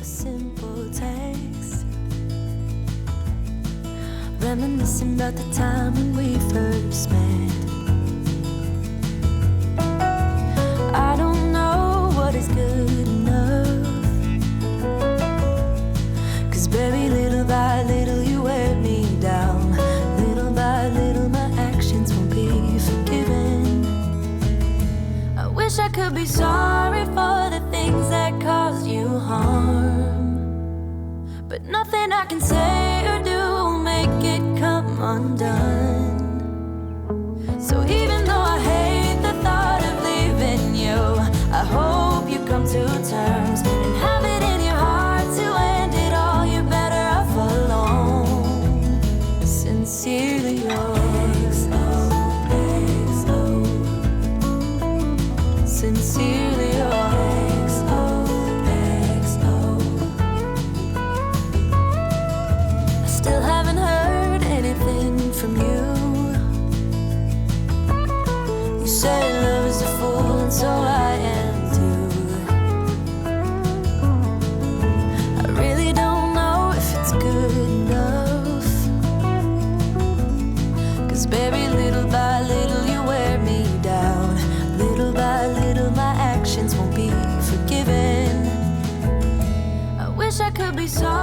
simple text, reminiscing about the time when we first met. I don't know what is good enough, 'cause baby, little by little you wear me down. Little by little my actions won't be forgiven. I wish I could be sorry for the things that caused you harm, but nothing I can say or do will make it come undone. So even though I hate the thought of leaving you, I hope you come to terms and have it in your heart to end it all. You're better off alone. Sincerely yours, EXoXo. Sincerely yours, EXoXo. I still haven't heard anything from you. You say love is a fool, and so I am too. I really don't know if it's good enough, 'cause baby, little by little you wear me down. Little by little my actions won't be forgiven. I wish I could be sorry